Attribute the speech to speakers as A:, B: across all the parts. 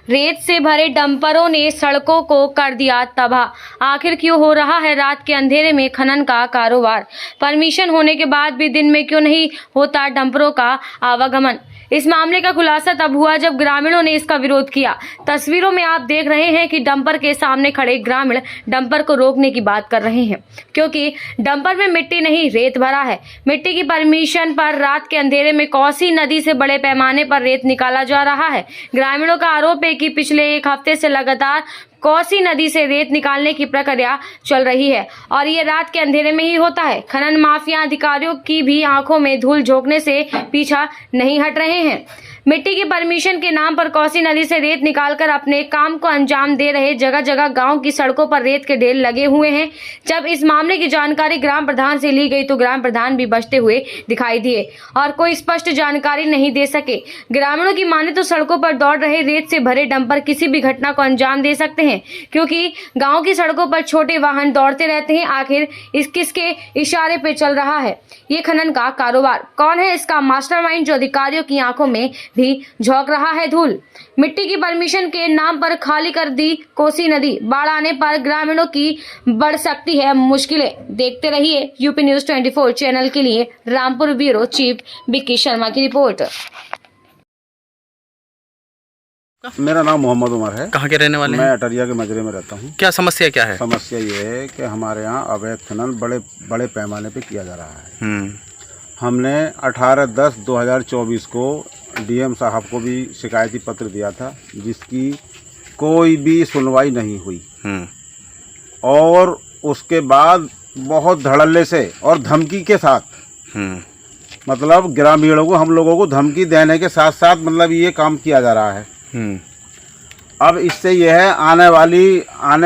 A: रेत से भरे डंपरों ने सड़कों को कर दिया तबाह। आखिर क्यों हो रहा है रात के अंधेरे में खनन का कारोबार? परमिशन होने के बाद भी दिन में क्यों नहीं होता डंपरों का आवागमन? इस मामले का खुलासा तब हुआ जब ग्रामीणों ने इसका विरोध किया। तस्वीरों में आप देख रहे हैं कि डंपर के सामने खड़े ग्रामीण डंपर को रोकने की बात कर रहे हैं, क्योंकि डंपर में मिट्टी नहीं रेत भरा है। मिट्टी की परमिशन पर रात के अंधेरे में कोसी नदी से बड़े पैमाने पर रेत निकाला जा रहा है। ग्रामीणों का आरोप है कि पिछले एक हफ्ते से लगातार कोसी नदी से रेत निकालने की प्रक्रिया चल रही है और ये रात के अंधेरे में ही होता है। खनन माफिया अधिकारियों की भी आंखों में धूल झोंकने से पीछा नहीं हट रहे हैं। मिट्टी की परमिशन के नाम पर कोसी नदी से रेत निकालकर अपने काम को अंजाम दे रहे जगह जगह गांव की सड़कों पर रेत के ढेर लगे हुए हैं। जब इस मामले की जानकारी ग्राम प्रधान से ली गई तो ग्राम प्रधान भी बचते हुए दिखाई दिए और कोई स्पष्ट जानकारी नहीं दे सके। ग्रामीणों की माने तो सड़कों पर दौड़ रहे रेत से भरे डंपर किसी भी घटना को अंजाम दे सकते हैं, क्योंकि गाँव की सड़कों पर छोटे वाहन दौड़ते रहते हैं। आखिर इस किसके इशारे पे चल रहा है ये खनन का कारोबार? कौन है इसका मास्टरमाइंड जो अधिकारियों की आंखों में भी झोंक रहा है धूल? मिट्टी की परमिशन के नाम पर खाली कर दी कोसी नदी। बाढ़ आने पर ग्रामीणों की बढ़ सकती है मुश्किलें। देखते रहिए यूपी न्यूज 24 चैनल के लिए रामपुर ब्यूरो चीफ विक्की शर्मा की रिपोर्ट।
B: मेरा नाम मोहम्मद उमर है।
C: कहाँ के रहने वाले हैं?
B: मैं अटरिया के मजरे में रहता हूँ।
C: क्या समस्या क्या है?
B: समस्या ये है कि हमारे यहाँ अवैध खनन बड़े पैमाने पे किया जा रहा है। हमने 18/10/2024 को डीएम साहब को भी शिकायती पत्र दिया था, जिसकी कोई भी सुनवाई नहीं हुई और उसके बाद बहुत धड़ल्ले से और धमकी के साथ मतलब ग्रामीणों को हम लोगों को धमकी देने के साथ साथ मतलब ये काम किया जा रहा है। अब इससे यह है आने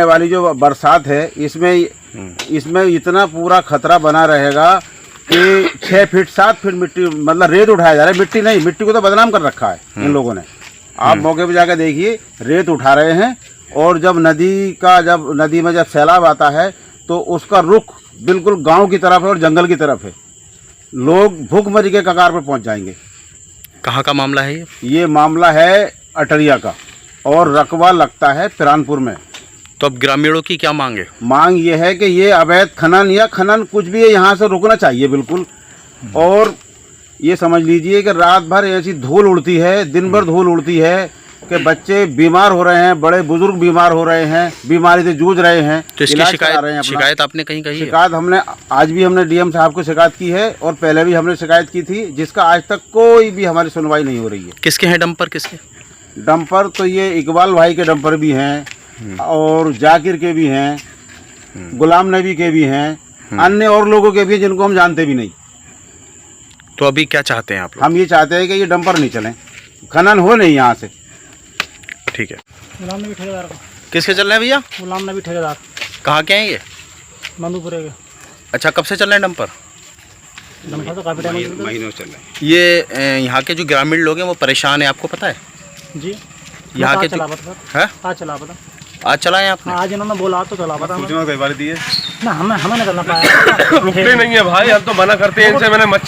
B: वाली जो बरसात है इसमें इतना पूरा खतरा बना रहेगा कि 6 फीट 7 फीट मिट्टी मतलब रेत उठाया जा रहा है। मिट्टी नहीं, मिट्टी को तो बदनाम कर रखा है इन लोगों ने। आप मौके पे जाकर देखिए, रेत उठा रहे हैं और जब नदी में जब सैलाब आता है तो उसका रुख बिल्कुल गांव की तरफ है और जंगल की तरफ है। लोग भूखमरी के कगार पर पहुंच जाएंगे।
C: कहाँ का मामला है
B: ये मामला है अटरिया का और रकबा लगता है पिरानपुर में।
C: तो अब ग्रामीणों की क्या मांग है?
B: मांग ये है कि ये अवैध खनन या खनन कुछ भी है यहाँ से रुकना चाहिए बिल्कुल। और ये समझ लीजिए कि रात भर ऐसी धूल उड़ती है, दिन भर धूल उड़ती है कि बच्चे बीमार हो रहे हैं, बड़े बुजुर्ग बीमार हो रहे हैं, बीमारी से जूझ रहे हैं।
C: तो इसकी शिकायत आपने कहीं कही?
B: शिकायत आज भी हमने डीएम साहब को शिकायत की है और पहले भी हमने शिकायत की थी, जिसका आज तक कोई भी हमारी सुनवाई नहीं हो रही है।
C: किसके हैं डंपर? किसके
B: डंपर? तो ये इकबाल भाई के डंपर भी हैं और जाकिर के भी हैं, गुलाम नबी के भी हैं, अन्य और लोगों के भी जिनको हम जानते भी नहीं।
C: तो अभी क्या चाहते हैं आप लोग?
B: हम ये चाहते हैं कि ये डंपर नहीं चलें, खनन हो नहीं यहाँ से।
C: ठीक है।
D: गुलाम नबी ठेकेदार का।
C: किसके चल रहे हैं भैया?
D: गुलाम नबी ठेकेदार।
C: कहाँ के हैं ये?
D: मंदूपुरे के।
C: अच्छा, कब से चल रहे हैं डंपर?
D: डंपर तो काफी टाइम
B: महीनों चल रहे हैं।
C: ये यहाँ के जो ग्रामीण लोग हैं वो परेशान है, आपको पता है?
D: जी।
C: यहाँ के
D: चला
C: है?
D: आज चला पता।
C: आज चलाए आपने?
D: आज इन्होंने बोला तो चला पता।
B: सूचना कई बार दी है
D: ना हमें नहीं करना पाया।
E: रुकते नहीं है भाई, हम तो मना करते हैं इनसे, मैंने मत चला।